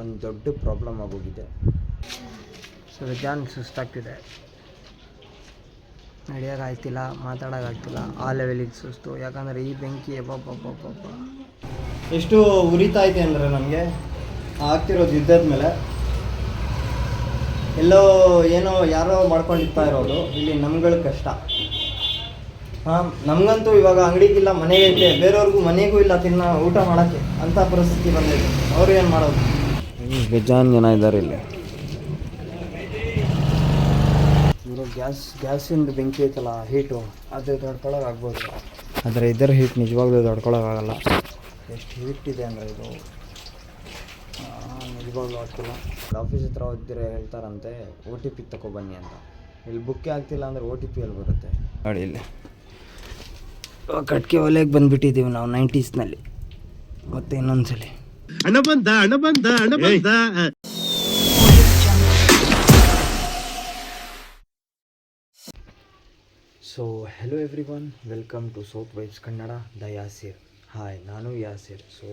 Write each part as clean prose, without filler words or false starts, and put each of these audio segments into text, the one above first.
ಒಂದು ದೊಡ್ಡ ಪ್ರಾಬ್ಲಮ್ ಆಗೋಗಿದೆ. ಸೊ ಜಾನ್ ಸುಸ್ತಾಗ್ತಿದೆ, ನಡೆಯೋಕ್ಕಾಗ್ತಿಲ್ಲ, ಮಾತಾಡೋಕ್ಕಾಗ್ತಿಲ್ಲ, ಆ ಲೆವೆಲಿಗೆ ಸುಸ್ತು. ಯಾಕಂದರೆ ಈ ಬೆಂಕಿ ಅಬ್ಬಬ್ಬಬ್ಬಬ್ಬ ಎಷ್ಟು ಉರಿತಾ ಇದೆ ಅಂದರೆ ನಮಗೆ ಆಗ್ತಿರೋದು ಯುದ್ಧದ ಮೇಲೆ ಎಲ್ಲೋ ಏನೋ ಯಾರೋ ಮಾಡ್ಕೊಂಡಿರ್ತಾ ಇರೋದು. ಇಲ್ಲಿ ನಮ್ಗಳ ಕಷ್ಟ. ನಮಗಂತೂ ಇವಾಗ ಅಂಗಡಿಗಿಲ್ಲ, ಮನೆಗೈತೆ, ಬೇರೆಯವ್ರಿಗೂ ಮನೆಗೂ ಇಲ್ಲ ಊಟ ಮಾಡೋಕ್ಕೆ ಅಂಥ ಪರಿಸ್ಥಿತಿ ಬಂದಿದೆ. ಅವ್ರು ಏನು ಮಾಡೋದು? ಬೇಜಾನ್ ಜನ ಇದ್ದಾರೆ ಇಲ್ಲಿ. ಇವರು ಗ್ಯಾಸಿಂದ ಬೆಂಕಿ ಐತಲ್ಲ, ಹೀಟು, ಅದು ತಡ್ಕೊಳ್ಳೋಕ್ಕಾಗ್ಬೋದು. ಆದರೆ ಇದರ ಹೀಟ್ ನಿಜವಾಗ್ಲೂ ತಡ್ಕೊಳ್ಳೋಕ್ಕಾಗಲ್ಲ. ಎಷ್ಟು ಹೀಟ್ ಇದೆ ಅಂದರೆ ಇದು ನಿಜವಾಗ್ಲೂ ಆಗ್ತಿಲ್ಲ. ಆಫೀಸ್ ಹತ್ರ ಹೋದ್ರೆ ಹೇಳ್ತಾರಂತೆ OTP ತಗೊಬನ್ನಿ ಅಂತ. ಇಲ್ಲಿ ಬುಕ್ಕೇ ಆಗ್ತಿಲ್ಲ ಅಂದರೆ OTP ಎಲ್ಲಿ ಬರುತ್ತೆ ನೋಡಿ. ಇಲ್ಲಿ ಕಟ್ಗೆ ಒಲೆಗೆ ಬಂದುಬಿಟ್ಟಿದ್ದೀವಿ ನಾವು 90s. ಮತ್ತೆ ಇನ್ನೊಂದ್ಸಲಿ ಹಣ ಬಂದ. So hello everyone, welcome to South Vibes Kannada, the Yasir. Hi, ನಾನು ಯಾಸಿರ್. ಸೊ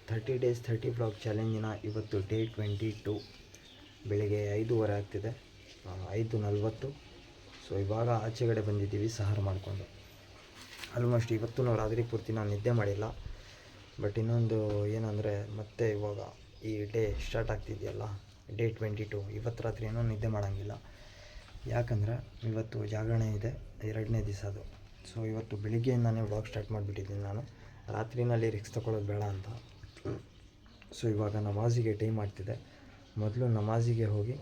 30 days 30 ವ್ಲಾಗ್ ಚಾಲೆಂಜಿನ ಇವತ್ತು ಡೇ 22. ಬೆಳಿಗ್ಗೆ 5:30 ಆಗ್ತಿದೆ, 5:40. ಸೊ ಇವಾಗ ಆಚೆಗಡೆ ಬಂದಿದ್ದೀವಿ ಸಹಾರ ಮಾಡಿಕೊಂಡು. ಆಲ್ಮೋಸ್ಟ್ ಇವತ್ತು ನಾವು ರಾತ್ರಿ ಪೂರ್ತಿ ನಾನು ನಿದ್ದೆ ಮಾಡಿಲ್ಲ. ಬಟ್ ಇನ್ನೊಂದು ಏನಂದರೆ ಮತ್ತೆ ಇವಾಗ ಈ ಡೇ ಸ್ಟಾರ್ಟ್ ಆಗ್ತಿದೆಯಲ್ಲ, ಡೇ 22, ಇವತ್ತು ರಾತ್ರಿ ಏನೋ ನಿದ್ದೆ ಮಾಡೋಂಗಿಲ್ಲ. ಯಾಕಂದರೆ ಇವತ್ತು ಜಾಗರಣೆ ಇದೆ, 2ನೇ ದಿವಸ ಅದು. ಸೊ ಇವತ್ತು ಬೆಳಿಗ್ಗೆಯಿಂದನೇ ವ್ಲಾಗ್ ಸ್ಟಾರ್ಟ್ ಮಾಡಿಬಿಟ್ಟಿದ್ದೀನಿ ನಾನು, ರಾತ್ರಿನಲ್ಲಿ ರಿಕ್ಸ್ ತೊಗೊಳ್ಳೋದು ಬೇಡ ಅಂತ. ಸೊ ಇವಾಗ ನಮಾಜಿಗೆ ಟೈಮ್ ಆಗ್ತಿದೆ. ಮೊದಲು ನಮಾಜಿಗೆ ಹೋಗಿ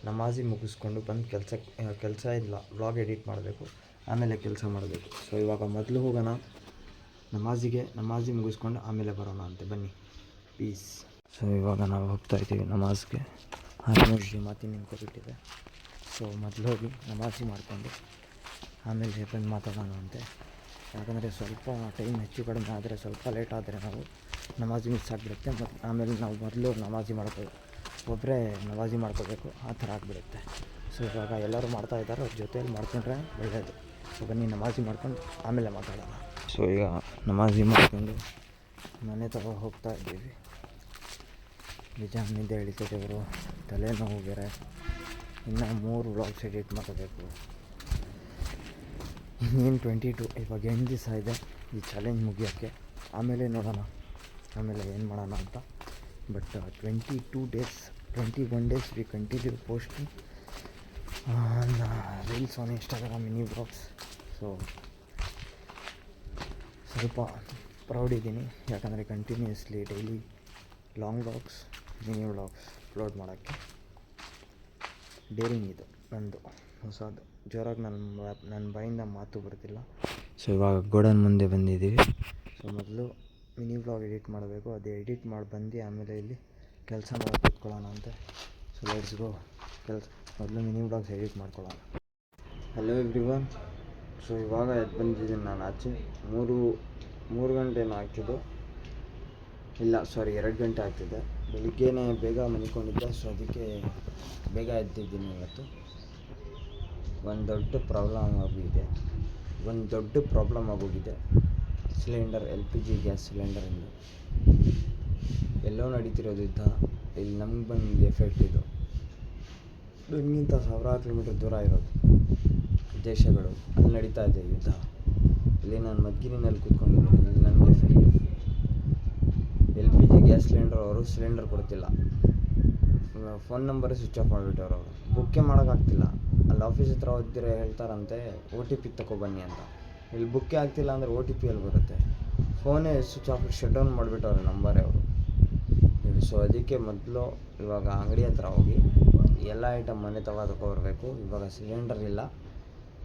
ನಮಾಜಿ ಮುಗಿಸ್ಕೊಂಡು ಬಂದು ಕೆಲಸ ಇಲ್ಲ, ವ್ಲಾಗ್ ಎಡಿಟ್ ಮಾಡಬೇಕು, ಆಮೇಲೆ ಕೆಲಸ ಮಾಡಬೇಕು. ಸೊ ಇವಾಗ ಮೊದಲು ಹೋಗೋಣ ನಮಾಜಿ ಮುಗಿಸ್ಕೊಂಡು ಆಮೇಲೆ ಬರೋಣ ಅಂತೆ, ಬನ್ನಿ ಪೀಸ್. ಸೊ ಇವಾಗ ನಾವು ಹೋಗ್ತಾಯಿದ್ದೀವಿ ನಮಾಜ್ಗೆ. ಆಲ್ಮೋಸ್ಟ್ ಮಾತಿ ನಿಂತ್ಕೊಬಿಟ್ಟಿದೆ. ಸೊ ಮೊದಲು ಹೋಗಿ ನಮಾಜಿ ಮಾಡಿಕೊಂಡು ಆಮೇಲೆ ಬಂದು ಮಾತಾಡೋಣ ಅಂತೆ. ಯಾಕಂದರೆ ಸ್ವಲ್ಪ ಟೈಮ್ ಹೆಚ್ಚು ಕಡಿಮೆ ಆದರೆ, ಸ್ವಲ್ಪ ಲೇಟ್ ಆದರೆ ನಾವು ನಮಾಜಿ ಮಿಸ್ ಆಗಿಬಿಡುತ್ತೆ. ಮತ್ತು ಆಮೇಲೆ ನಾವು ಮೊದಲು ನಮಾಜಿ ಒಬ್ಬರೇ ನಮಾಜಿ ಮಾಡ್ಕೋಬೇಕು, ಆ ಥರ ಆಗಿಬಿಡುತ್ತೆ. ಸೊ ಇವಾಗ ಎಲ್ಲರೂ ಮಾಡ್ತಾಯಿದ್ದಾರೆ, ಅವ್ರ ಜೊತೆಯಲ್ಲಿ ಮಾಡ್ಕೊಂಡ್ರೆ ಒಳ್ಳೆಯದು. ಸೊ ಬನ್ನಿ ನಮಾಜಿ ಮಾಡ್ಕೊಂಡು ಆಮೇಲೆ ಮಾತಾಡೋಣ. ಸೊ ಈಗ ನಮಾಜಿ ಮಾಡ್ಕೊಂಡು ಮನೆ ತಗೋ ಹೋಗ್ತಾ ಇದ್ದೀವಿ. ನಿದ್ದೆ ಹಿಡಿತಿದ್ದೆವರು, ತಲೆನೋವು ಬೇರೆ. ಇನ್ನು 3 ವ್ಲಾಗ್ಸ್ ಎಡಿಟ್ ಮಾಡಬೇಕು. ಇನ್ನೇನು 22, ಇವಾಗ 8 ದಿವಸ ಇದೆ ಈ ಚಾಲೆಂಜ್ ಮುಗಿಯೋಕ್ಕೆ. ಆಮೇಲೆ ನೋಡೋಣ ಆಮೇಲೆ ಏನು ಮಾಡೋಣ ಅಂತ. But 21 days we continue posting reels on Instagram, mini vlogs. So ಸ್ವಲ್ಪ ಪ್ರೌಡ್ ಇದ್ದೀನಿ, ಯಾಕಂದರೆ continuously daily long vlogs, mini vlogs upload ಮಾಡೋಕ್ಕೆ ಡೇರಿಂಗ್ ಇದು ನಂದು ಹೊಸದು. ಜೋರಾಗಿ ನನ್ನ ಬಾಯಿಂದ ಮಾತು ಬರ್ತಿಲ್ಲ. ಸೊ ಇವಾಗ ಗೋಡನ್ ಮುಂದೆ ಬಂದಿದ್ದೀವಿ. ಸೊ ಮೊದಲು ಮಿನಿ ವ್ಲಾಗ್ ಎಡಿಟ್ ಮಾಡಬೇಕು, ಅದು ಎಡಿಟ್ ಮಾಡಿ ಬಂದು ಆಮೇಲೆ ಇಲ್ಲಿ ಕೆಲಸ ಮಾಡಿ ಕೂತ್ಕೊಳ್ಳೋಣ ಅಂತೆ. So let's go. ಮೊದಲು ಮಿನಿ ವ್ಲಾಗ್ಸ್ ಎಡಿಟ್ ಮಾಡ್ಕೊಳ್ಳೋಣ. Hello everyone. ಸೊ ಇವಾಗ ಎದ್ದು ಬಂದಿದ್ದೀನಿ ನಾನು ಆಚೆ. 3 ಗಂಟೆನೂ ಆಗ್ತಿದ್ದು, ಇಲ್ಲ ಸಾರಿ 2 ಗಂಟೆ ಆಗ್ತಿದೆ. ಬೆಳಿಗ್ಗೆನೇ ಬೇಗ ಮನಿಕೊಂಡಿದ್ದೆ, ಸೊ ಅದಕ್ಕೆ ಬೇಗ ಎದ್ದಿದ್ದೀನಿ. ಇವತ್ತು ಒಂದು ದೊಡ್ಡ ಪ್ರಾಬ್ಲಮ್ ಆಗೋಗಿದೆ ಸಿಲಿಂಡರ್, LPG ಗ್ಯಾಸ್ ಸಿಲಿಂಡರಿಂದ. ಎಲ್ಲೋ ನಡೀತಿರೋದು ಯುದ್ಧ, ಇಲ್ಲಿ ನಮ್ಗೆ ಬಂದು ಎಫೆಕ್ಟ್ ಇದು. ನನಗಿಂತ 1000 ಕಿಲೋಮೀಟರ್ ದೂರ ಇರೋದು ದೇಶಗಳು, ಅಲ್ಲಿ ನಡೀತಾ ಇದೆ ಯುದ್ಧ. ಇಲ್ಲಿ ನಾನು ಮದ್ಗಿರಿನಲ್ಲಿ ಕೂತ್ಕೊಂಡಿದ್ದೀನಿ, ಇಲ್ಲಿ ನನಗೆ ಎಫೆಕ್ಟ್. LPG ಗ್ಯಾಸ್ ಸಿಲಿಂಡರ್ ಅವರು ಸಿಲಿಂಡರ್ ಕೊಡ್ತಿಲ್ಲ, ಫೋನ್ ನಂಬರೇ ಸ್ವಿಚ್ ಆಫ್ ಮಾಡಿಬಿಟ್ಟವ್ರು. ಅವರು ಬುಕ್ಕೇ ಮಾಡೋಕ್ಕಾಗ್ತಿಲ್ಲ. ಅಲ್ಲಿ ಆಫೀಸ್ ಹತ್ರ ಹೋದ್ರೆ ಹೇಳ್ತಾರಂತೆ OTP ತಗೊಬನ್ನಿ ಅಂತ. ಇಲ್ಲಿ ಬುಕ್ಕೇ ಆಗ್ತಿಲ್ಲ ಅಂದರೆ OTP ಎಲ್ಲಿ ಬರುತ್ತೆ? ಫೋನೇ ಸ್ವಿಚ್ ಆಫ್, ಶಟ್ ಡೌನ್ ಮಾಡಿಬಿಟ್ಟವ್ರೆ ನಂಬರೇ ಅವರು. ಸೊ ಅದಕ್ಕೆ ಮೊದಲು ಇವಾಗ ಅಂಗಡಿ ಹತ್ರ ಹೋಗಿ ಎಲ್ಲ ಐಟಮ್ ಮನೆ ತಗೊಬರ್ಬೇಕು. ಇವಾಗ ಸಿಲಿಂಡರ್ ಇಲ್ಲ,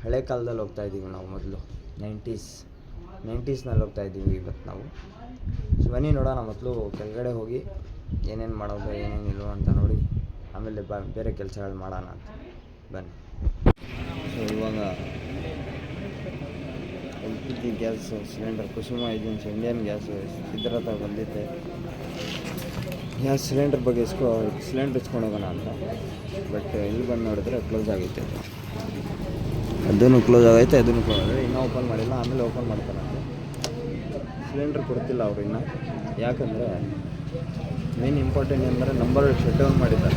ಹಳೆ ಕಾಲದಲ್ಲಿ ಹೋಗ್ತಾಯಿದ್ದೀವಿ ನಾವು. ಮೊದಲು 90ಸ್ನಲ್ಲಿ ಹೋಗ್ತಾಯಿದ್ದೀವಿ ಇವತ್ತು ನಾವು. ಸೊ ಬನ್ನಿ ನೋಡೋಣ, ಮೊದಲು ಕೆಳಗಡೆ ಹೋಗಿ ಏನೇನು ಮಾಡೋದು ಏನೇನಿಲ್ಲ ಅಂತ ನೋಡಿ ಆಮೇಲೆ ಬೇರೆ ಕೆಲಸಗಳು ಮಾಡೋಣ ಅಂತ ಬನ್ನಿ. ಸೊ ಇವಾಗ LPG ಗ್ಯಾಸ್ ಸಿಲಿಂಡರ್ ಕುಸುಮ ಏಜೆನ್ಸಿ ಇಂಡಿಯನ್ ಗ್ಯಾಸ್ ಇದ್ರ ಹತ್ರ ಬಂದಿದ್ದೆ. ಗ್ಯಾಸ್ ಸಿಲಿಂಡರ್ ಬಗ್ಗೆ ಸಿಲಿಂಡರ್ ಇಸ್ಕೊಂಡು ಹೋಗೋಣ ಅಂತ. ಬಟ್ ಇಲ್ಲಿ ಬಂದು ನೋಡಿದ್ರೆ ಕ್ಲೋಸ್ ಆಗೈತೆ, ಅದನ್ನು ಕ್ಲೋಸ್ ಆಗೈತೆ, ಅದನ್ನು ಕ್ಲೋಸ್ ಆಗೈತೆ. ಇನ್ನೂ ಓಪನ್ ಮಾಡಿಲ್ಲ, ಆಮೇಲೆ ಓಪನ್ ಮಾಡ್ತಾರಂತೆ. ಸಿಲಿಂಡರ್ ಕೊಡ್ತಿಲ್ಲ ಅವರು ಇನ್ನು. ಯಾಕಂದರೆ ಮೇನ್ ಇಂಪಾರ್ಟೆಂಟ್ ಅಂದರೆ ನಂಬರ್ ಶಟ್ ಡೌನ್ ಮಾಡಿದ್ದಾರೆ.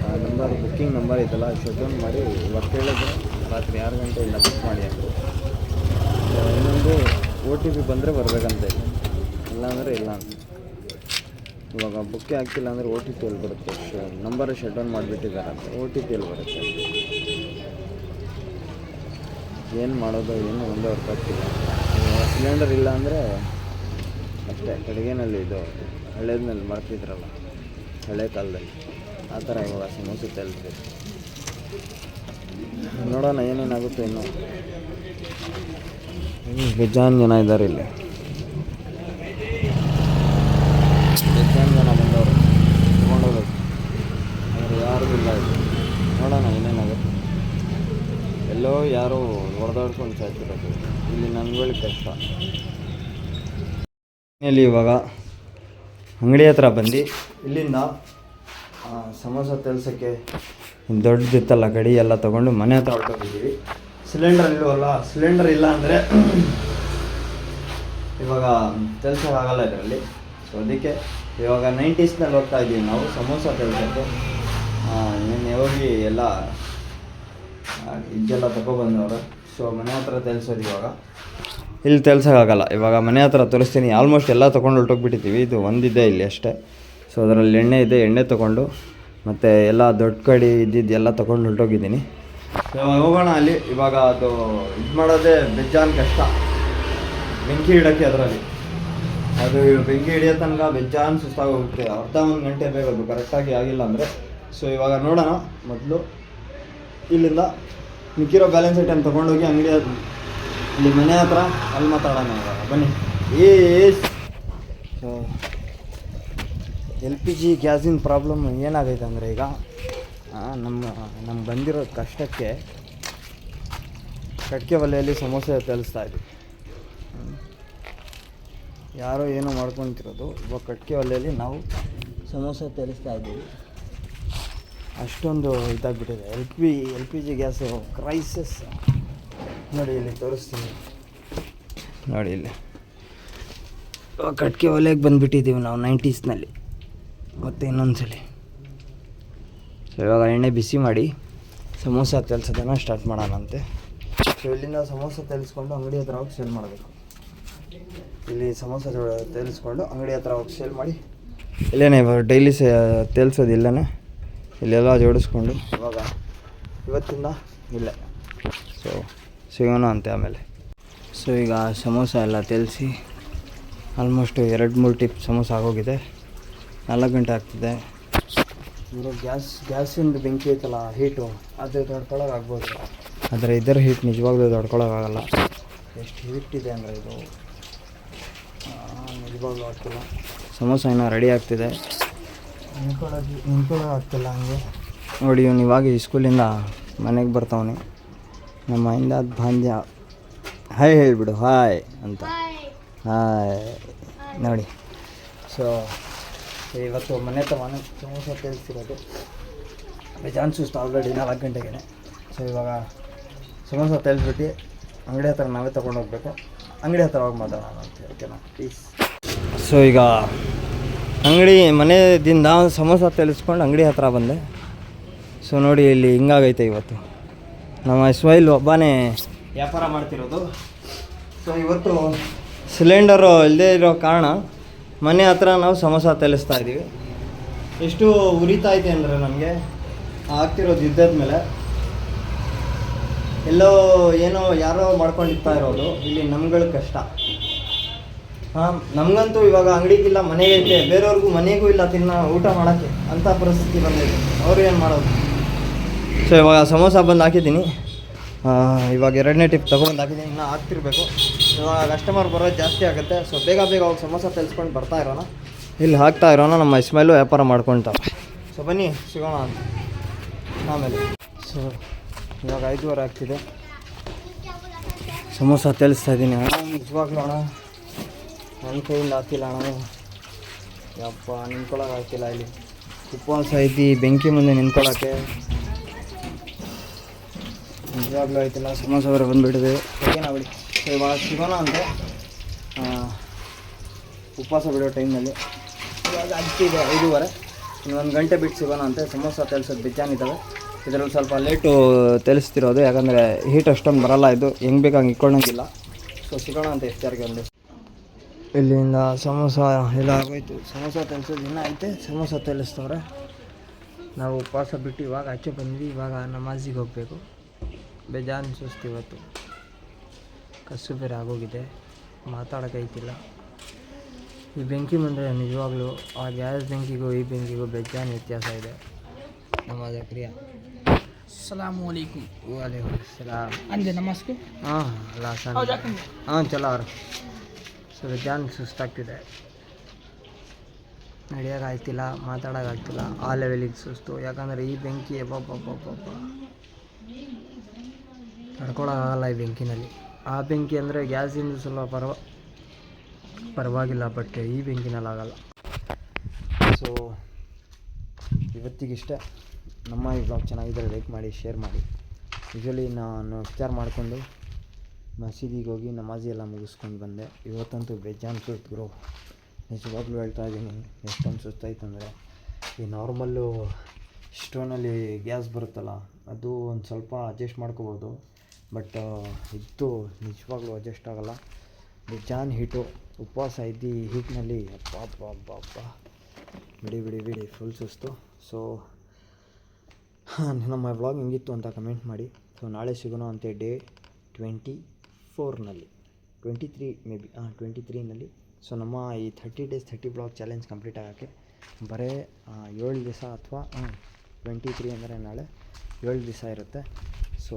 ಆ ನಂಬರ್ ಬುಕ್ಕಿಂಗ್ ನಂಬರ್ ಐತಲ್ಲ ಶಟ್ ಡೌನ್ ಮಾಡಿ ಇವತ್ತು ಹೇಳಿದ್ರೆ ರಾತ್ರಿ 6 ಗಂಟೆಯಿಂದ ಬುಕ್ ಮಾಡಿ ಅಂದರು. ಇನ್ನೊಂದು OTP ಬಂದರೆ ಬರಬೇಕಂತ ಇಲ್ಲ, ಇಲ್ಲಾಂದರೆ ಇಲ್ಲ ಅಂತ. ಇವಾಗ ಬುಕ್ಕೇ ಆಗ್ತಿಲ್ಲ ಅಂದರೆ OTP ಎಲ್ಲಿ ಬರುತ್ತೆ? ನಂಬರ್ ಶಟ್ ಡೌನ್ ಮಾಡಿಬಿಟ್ಟಿದ್ದಾರೆ ಅಂತ OTP ಎಲ್ಲಿ ಬರುತ್ತೆ? ಏನು ಮಾಡೋದು ಏನು ಒಂದೇ ಅರ್ಥ ಆಗ್ತಿಲ್ಲ. ಸಿಲಿಂಡರ್ ಇಲ್ಲ ಅಂದರೆ ಅಷ್ಟೇ, ಅಡುಗೆನಲ್ಲಿ ಇದು ಹಳೇದ್ನಲ್ಲಿ ಮಾಡ್ತಿದ್ರಲ್ಲ ಹಳೆ ಕಾಲದಲ್ಲಿ, ಆ ಥರ ಇವಾಗ ಸಮೋಸೆ ತಲುಪಬೇಕು. ನೋಡೋಣ ಏನೇನಾಗುತ್ತೆ. ಇನ್ನು ಬೇಜಾನ್ ಜನ ಇದ್ದಾರೆ ಇಲ್ಲಿ, ಬೇಜಾನ್ ಜನ ಬಂದವರು ತೊಗೊಂಡೋಗ್ಬೇಕು. ಆದರೆ ಯಾರೂ ಇಲ್ಲ ಇಲ್ಲಿ. ನೋಡೋಣ ಏನೇನಾಗುತ್ತೆ. ಎಲ್ಲೋ ಯಾರೋ ಹೊಡೆದಾಡ್ಕೊಂಡು ಸಾಯ್ತಿರೋದು ಇಲ್ಲಿ ನನ್ಗಳಿಗೆ ಕಷ್ಟ. ಇಲ್ಲಿ ಇವಾಗ ಅಂಗಡಿ ಹತ್ರ ಬಂದು ಇಲ್ಲಿಂದ ಸಮೋಸ ತಲ್ಸೋಕ್ಕೆ ದೊಡ್ಡದಿತ್ತಲ್ಲ ಗಡಿ ಎಲ್ಲ ತೊಗೊಂಡು ಮನೆ ಹತ್ರ ಹೊರಟೋಗಿದ್ದೀವಿ. ಸಿಲಿಂಡರ್ ಇಲ್ಲವಲ್ಲ, ಸಿಲಿಂಡರ್ ಇಲ್ಲ ಅಂದರೆ ಇವಾಗ ತಲ್ಸೋಕ್ಕಾಗಲ್ಲ ಇದರಲ್ಲಿ. ಸೊ ಅದಕ್ಕೆ ಇವಾಗ 90ಸ್ನಲ್ಲಿ ಹೋಗ್ತಾ ಇದ್ದೀವಿ ನಾವು ಸಮೋಸ ತಲ್ಸೋಕ್ಕೆ. ನಿನ್ನೆ ಹೋಗಿ ಎಲ್ಲ ಇಜ್ಜೆಲ್ಲ ತಗೊಬಂದವರು. ಸೊ ಮನೆ ಹತ್ರ ತಲ್ಸೋದು ಇವಾಗ. ಇಲ್ಲಿ ತಲ್ಸೋಕ್ಕಾಗಲ್ಲ, ಇವಾಗ ಮನೆ ಹತ್ರ ತೋರಿಸ್ತೀನಿ. ಆಲ್ಮೋಸ್ಟ್ ಎಲ್ಲ ತೊಗೊಂಡು ಹೊರಟೋಗ್ಬಿಟ್ಟಿದ್ದೀವಿ. ಇದು ಒಂದಿದೆ ಇಲ್ಲಿ ಅಷ್ಟೇ. ಸೊ ಅದರಲ್ಲಿ ಎಣ್ಣೆ ಇದೆ, ಎಣ್ಣೆ ತೊಗೊಂಡು ಮತ್ತು ಎಲ್ಲ ದೊಡ್ಡ ಕಡಿ ಇದ್ದಿದ್ದು ಎಲ್ಲ ತೊಗೊಂಡು ಹೊರಟೋಗಿದ್ದೀನಿ. ಸೊ ಹೋಗೋಣ ಅಲ್ಲಿ. ಇವಾಗ ಅದು ಇದು ಮಾಡೋದೇ ಬೆಜ್ಜಾನ್ ಕಷ್ಟ, ಬೆಂಕಿ ಇಡೋಕ್ಕೆ. ಅದರಲ್ಲಿ ಅದು ಬೆಂಕಿ ಹಿಡಿಯೋ ತನಕ ಬೆಜ್ಜಾನ್ ಸುಸ್ತಾಗೋಗುತ್ತೆ. ಅರ್ಧ 1 ಗಂಟೆ ಬೇಕದು ಕರೆಕ್ಟಾಗಿ ಆಗಿಲ್ಲ ಅಂದರೆ. ಸೊ ಇವಾಗ ನೋಡೋಣ. ಮೊದಲು ಇಲ್ಲಿಂದ ಮಿಕ್ಕಿರೋ ಬ್ಯಾಲೆನ್ಸ್ ಐಟಮ್ ತೊಗೊಂಡೋಗಿ ಅಂಗಡಿ ಇಲ್ಲಿ ಮನೆ ಹತ್ರ ಅಲ್ಲಿ ಮಾತಾಡೋಣ ಇವಾಗ. ಬನ್ನಿ. ಸೊ LPG ಗ್ಯಾಸಿನ ಪ್ರಾಬ್ಲಮ್ ಏನಾಗೈತೆ ಅಂದರೆ ಈಗ ನಮ್ಗೆ ಬಂದಿರೋ ಕಷ್ಟಕ್ಕೆ ಕಟ್ಗೆ ಒಲೆಯಲ್ಲಿ ಸಮೋಸೆ ತಲಿಸ್ತಾ ಇದ್ವಿ. ಯಾರೋ ಏನೋ ಮಾಡ್ಕೊತಿರೋದು, ಇವಾಗ ಕಟ್ಗೆ ಒಲೆಯಲ್ಲಿ ನಾವು ಸಮೋಸೆ ತಲಿಸ್ತಾ ಇದ್ದೀವಿ. ಅಷ್ಟೊಂದು ಇದಾಗ್ಬಿಟ್ಟಿದೆ LPG ಗ್ಯಾಸು ಕ್ರೈಸಿಸ್. ನೋಡಿ ಇಲ್ಲಿ ತೋರಿಸ್ತೀನಿ, ನೋಡಿ ಇಲ್ಲಿ ಕಟ್ಗೆ ಒಲೆಗೆ ಬಂದುಬಿಟ್ಟಿದ್ದೀವಿ ನಾವು 90ಸ್ನಲ್ಲಿ. ಮತ್ತು ಇನ್ನೊಂದ್ಸಲಿ ಸೊ ಇವಾಗ ಎಣ್ಣೆ ಬಿಸಿ ಮಾಡಿ ಸಮೋಸ ತಲ್ಸೋದನ್ನು ಸ್ಟಾರ್ಟ್ ಮಾಡೋಣಂತೆ. ಸೊ ಇಲ್ಲಿಂದ ಸಮೋಸ ತಲಿಸ್ಕೊಂಡು ಅಂಗಡಿ ಹತ್ರ ಹೋಗಿ ಸೇಲ್ ಮಾಡಬೇಕು. ಇಲ್ಲಿ ಸಮೋಸ ತೇಲಿಸ್ಕೊಂಡು ಅಂಗಡಿ ಹತ್ರ ಹೋಗಿ ಸೇಲ್ ಮಾಡಿ ಇಲ್ಲೇ ಇವಾಗ ಡೈಲಿ ತೇಲ್ಸೋದು ಇಲ್ಲೇ, ಇಲ್ಲೆಲ್ಲ ಜೋಡಿಸ್ಕೊಂಡು ಇವಾಗ ಇವತ್ತಿಂದ ಇಲ್ಲೇ. ಸೊ ಸಿಗೋಣ ಅಂತೆ ಆಮೇಲೆ. ಸೊ ಈಗ ಸಮೋಸ ಎಲ್ಲ ತೇಲಿಸಿ ಆಲ್ಮೋಸ್ಟ್ 2-3 ಟಿಪ್ ಸಮೋಸ ಆಗೋಗಿದೆ. 4 ಗಂಟೆ ಆಗ್ತಿದೆ. ಇವರು ಗ್ಯಾಸಿಂದು ಬೆಂಕಿ ಐತಲ್ಲ, ಹೀಟು ಅದು ದೊಡ್ಕೊಳೋಕ್ಕಾಗ್ಬೋದು. ಆದರೆ ಇದರ ಹೀಟ್ ನಿಜವಾಗ್ಲೂ ದೊಡ್ಕೊಳೋಕ್ಕಾಗಲ್ಲ. ಎಷ್ಟು ಹೀಟ್ ಇದೆ ಅಂದರೆ ಇದು ನಿಜವಾಗ್ಲೂ ಆಗ್ತಿಲ್ಲ. ಸಮೋಸ ಇನ್ನೂ ರೆಡಿ ಆಗ್ತಿದೆ, ನಿಂತ್ಕೊಳ್ಳೋ ಆಗ್ತಿಲ್ಲ ಹಂಗೆ. ನೋಡಿ ಇವ್ನು ಇವಾಗ ಸ್ಕೂಲಿಂದ ಮನೆಗೆ ಬರ್ತಾವನೆ. ನಮ್ಮ ಇಂದ ಅದು ಬಾಂಧ್ಯ ಹಾಯ್ ಹೇಳಿಬಿಡು, ಹಾಯ್ ಅಂತ. ಹಾಯ್ ನೋಡಿ. ಸೊ ಇವತ್ತು ಮನೆ ಸಮೋಸ ತೇಲ್ಸಿರೋದು ಬೇಜಾನ್ ಸುಸ್ತು ಆಲ್ರೆಡಿ 4 ಗಂಟೆಗೆ. ಸೊ ಇವಾಗ ಸಮೋಸ ತೇಲ್ಸ್ಬಿಟ್ಟು ಅಂಗಡಿ ಹತ್ರ ನಾವೇ ತೊಗೊಂಡು ಹೋಗ್ಬೇಕು. ಅಂಗಡಿ ಹತ್ರ ಹೋಗಿ ಮಾತಾಡೋಣ ಅಂತ, ಓಕೆನಾ ಪ್ಲೀಸ್. ಸೊ ಈಗ ಮನೆಯಿಂದ ಸಮೋಸ ತೇಲಿಸ್ಕೊಂಡು ಅಂಗಡಿ ಹತ್ರ ಬಂದೆ. ಸೊ ನೋಡಿ ಇಲ್ಲಿ ಹಿಂಗಾಗೈತೆ ಇವತ್ತು. ನಮ್ಮ ಇಸ್ಮಾಯಿಲ್ ಒಬ್ಬನೇ ವ್ಯಾಪಾರ ಮಾಡ್ತಿರೋದು. ಸೊ ಇವತ್ತು ಸಿಲಿಂಡರು ಇಲ್ಲದೇ ಇರೋ ಕಾರಣ ಮನೆ ಹತ್ರ ನಾವು ಸಮೋಸ ತೇಲಿಸ್ತಾ ಇದ್ದೀವಿ. ಎಷ್ಟು ಉರಿತಾ ಐತೆ ಅಂದರೆ ನಮಗೆ ಆಗ್ತಿರೋದು ಯುದ್ಧದ ಮೇಲೆ. ಎಲ್ಲೋ ಏನೋ ಯಾರೋ ಮಾಡ್ಕೊಂಡಿರ್ತಾ ಇರೋದು ಇಲ್ಲಿ ನಮ್ಗಳ ಕಷ್ಟ. ನಮಗಂತೂ ಇವಾಗ ಅಂಗಡಿಗಿಲ್ಲ, ಮನೆಗೈತೆ, ಬೇರೆಯವ್ರಿಗೂ ಮನೆಗೂ ಇಲ್ಲ ಊಟ ಮಾಡೋಕ್ಕೆ ಅಂಥ ಪರಿಸ್ಥಿತಿ ಬಂದಿದೆ. ಅವ್ರು ಏನು ಮಾಡೋದು? ಸೊ ಇವಾಗ ಸಮೋಸ ಬಂದು ಹಾಕಿದ್ದೀನಿ. ಇವಾಗ 2ನೇ ಟಿಪ್ ತೊಗೊಂಡು ಹಾಕಿದ್ದೀನಿ, ಇನ್ನೂ ಹಾಕ್ತಿರ್ಬೇಕು. ಇವಾಗ ಕಸ್ಟಮರ್ ಬರೋದು ಜಾಸ್ತಿ ಆಗುತ್ತೆ. ಸೊ ಬೇಗ ಹೋಗಿ ಸಮೋಸ ತಲ್ಸ್ಕೊಂಡು ಬರ್ತಾ ಇರೋಣ, ಇಲ್ಲಿ ಹಾಕ್ತಾ ಇರೋಣ. ನಮ್ಮ ಇಸ್ಮಾಯಿಲು ವ್ಯಾಪಾರ ಮಾಡ್ಕೊಳ್ತಾರೆ. ಸೊ ಬನ್ನಿ ಸಿಗೋಣ ಅಂತ ಆಮೇಲೆ. ಸೊ ಇವಾಗ 5:15 ಆಗ್ತಿದೆ. ಸಮೋಸ ತೇಲಿಸ್ತಾ ಇದ್ದೀನಿ. ನಿಜವಾಗ್ಲೂ ಅಣ್ಣ ನನ್ನ ಕೈಯಿಂದ ಆಗ್ತಿಲ್ಲ ಅಣ್ಣ. ಯಪ್ಪ ನಿಂತ್ಕೊಳ್ಳೋಕೆ ಆಗ್ತಿಲ್ಲ. ಇಲ್ಲಿ ಉಪವಾಸ ಐತಿ, ಬೆಂಕಿ ಮುಂದೆ ನಿಂತ್ಕೊಳ್ಳೋಕ್ಕೆ ನಿಜವಾಗ್ಲೂ ಆಯ್ತಿಲ್ಲ. ಸಮೋಸ ಅವರ ಬಂದುಬಿಟ್ಟಿದೆ. ಓಕೆನಾ ಬಿಡಿ. ಸೊ ಇವಾಗ ಸಿಗೋಣ ಅಂತ ಉಪವಾಸ ಬಿಡೋ ಟೈಮ್ನಲ್ಲಿ. ಇವಾಗ ಆಗ್ತಿದೆ 5:30. ಇನ್ನೊಂದು ಗಂಟೆ ಬಿಟ್ಟು ಸಿಗೋಣ ಅಂತೆ. ಸಮೋಸ ತೆಲ್ಸೋದು ಬೇಜಾನಿದ್ದಾವೆ. ಇದರಲ್ಲಿ ಸ್ವಲ್ಪ ಲೇಟು ತೆಲಿಸ್ತಿರೋದು, ಯಾಕಂದರೆ ಹೀಟ್ ಅಷ್ಟೊಂದು ಬರೋಲ್ಲ. ಇದು ಹೆಂಗೆ ಬೇಕು ಹಂಗೆ ಇಟ್ಕೊಳ್ಳೋಂಗಿಲ್ಲ. ಸೊ ಸಿಗೋಣ ಅಂತ ಎಷ್ಟಾರಿಗೆ ಒಂದು. ಇಲ್ಲಿಂದ ಸಮೋಸ ಎಲ್ಲ ಆಗೋಯ್ತು. ಸಮೋಸ ತೆಲ್ಸೋದು ಇನ್ನೂ ಐತೆ. ಸಮೋಸ ತೆಲಿಸ್ತವ್ರೆ. ನಾವು ಉಪವಾಸ ಬಿಟ್ಟು ಇವಾಗ ಆಚೆ ಬಂದ್ವಿ. ಇವಾಗ ನಮಾಜಿಗೆ ಹೋಗಬೇಕು. ಬೇಜಾನ್ ಸುಸ್ತು ಇವತ್ತು. ಕಸು ಬೇರೆ ಆಗೋಗಿದೆ, ಮಾತಾಡೋಕ್ಕೈತಿಲ್ಲ. ಈ ಬೆಂಕಿ ಮುಂದೆ ನಿಜವಾಗ್ಲೂ ಆ ಗ್ಯಾಸ್ ಬೆಂಕಿಗೂ ಈ ಬೆಂಕಿಗೂ ಬೇಜಾನ್ ವ್ಯತ್ಯಾಸ ಇದೆ. ನಮಾಜ್ ಕ್ರಿಯಾ अस्सलाम वालेकुम। ವಾಲೇಕುಮ್ ಸಲಾಮ್. अंदर नमाज को ಹಾಂ ಹಾಂ ಚಲೋ ಅವ್ರು. ಸೊ ಬೇಜಾನ್ ಸುಸ್ತಾಗ್ತಿದೆ, ನಡೆಯೋಕ್ಕಾಗ್ತಿಲ್ಲ, ಮಾತಾಡೋಕ್ಕಾಗ್ತಿಲ್ಲ. ಆ ಲೆವೆಲಿಗೆ ಸುಸ್ತು. ಯಾಕಂದರೆ ಈ ಬೆಂಕಿ ತಡ್ಕೊಳಕ್ಕಾಗಲ್ಲ ಈ ಬೆಂಕಿನಲ್ಲಿ. ಆ ಬೆಂಕಿ ಅಂದರೆ ಗ್ಯಾಸಿಂದ ಸ್ವಲ್ಪ ಪರವಾಗಿಲ್ಲ, ಬಟ್ ಈ ಬೆಂಕಿನಲ್ಲಿ ಆಗಲ್ಲ. ಸೊ ಇವತ್ತಿಗಿಷ್ಟೇ. ನಮ್ಮ ಈ ಬ್ಲಾಗ್ ಚೆನ್ನಾಗಿದ್ದರೆ ಲೈಕ್ ಮಾಡಿ, ಶೇರ್ ಮಾಡಿ. ಯೂಶ್ವಲಿ ನಾನು ಇಫ್ತಾರ್ ಮಾಡಿಕೊಂಡು ಮಸೀದಿಗೆ ಹೋಗಿ ನಮಾಜಿ ಎಲ್ಲ ಮುಗಿಸ್ಕೊಂಡು ಬಂದೆ. ಇವತ್ತಂತೂ ಬೇಜಾನ್ ಸುಸ್ತು ಗುರು, ನಿಜವಾಗ್ಲೂ ಹೇಳ್ತಾ ಇದ್ದೀನಿ. ಎಷ್ಟೊಂದು ಸುಸ್ತಾಯ್ತಂದರೆ, ಈ ನಾರ್ಮಲ್ಲು ಸ್ಟೋನಲ್ಲಿ ಗ್ಯಾಸ್ ಬರುತ್ತಲ್ಲ, ಅದು ಒಂದು ಸ್ವಲ್ಪ ಅಡ್ಜಸ್ಟ್ ಮಾಡ್ಕೋಬೋದು. ಬಟ್ ಇದು ನಿಜವಾಗ್ಲೂ ಅಡ್ಜಸ್ಟ್ ಆಗೋಲ್ಲ. ಬೇಜಾನ್ ಹೀಟು. ಉಪವಾಸ ಇದ್ದು ಹೀಟ್ನಲ್ಲಿ ಅಪ್ಪ ಬಿಡಿ ಫುಲ್ ಸುಸ್ತು. ಸೊ ನಮ್ಮ ವ್ಲಾಗ್ ಹೆಂಗಿತ್ತು ಅಂತ ಕಮೆಂಟ್ ಮಾಡಿ. ಸೊ ನಾಳೆ ಸಿಗೋಣ ಅಂತೆ ಡೇ 24ನಲ್ಲಿ, 23 ಮೇ ಬಿ 23ನಲ್ಲಿ. ಸೊ ನಮ್ಮ ಈ 30 days 30 ಬ್ಲಾಗ್ ಚಾಲೆಂಜ್ ಕಂಪ್ಲೀಟ್ ಆಗೋಕ್ಕೆ ಬರೀ 7 ದಿವಸ ಅಥವಾ 23 ಅಂದರೆ ನಾಳೆ 7 ದಿವಸ ಇರುತ್ತೆ. ಸೊ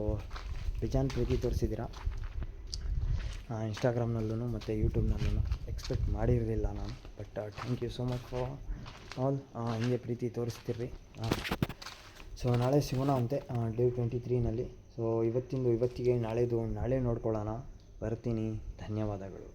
ಬೇಜಾನ್ ಪ್ರೀತಿ ತೋರಿಸಿದ್ದೀರಾ ಇನ್ಸ್ಟಾಗ್ರಾಮ್ನಲ್ಲೂ ಮತ್ತು ಯೂಟ್ಯೂಬ್ನಲ್ಲೂ. ಎಕ್ಸ್ಪೆಕ್ಟ್ ಮಾಡಿರಲಿಲ್ಲ ನಾನು, but thank you so much for all. ಹಿಂಗೆ ಪ್ರೀತಿ ತೋರಿಸ್ತಿರ್ರಿ. ಸೊ ನಾಳೆ ಸಿಗೋಣ ಅಂತೆ ಡೇ 23ನಲ್ಲಿ. ಸೊ ಇವತ್ತಿಗೆ ನಾಳೆ ನೋಡ್ಕೊಳ್ಳೋಣ. ಬರ್ತೀನಿ. ಧನ್ಯವಾದಗಳು.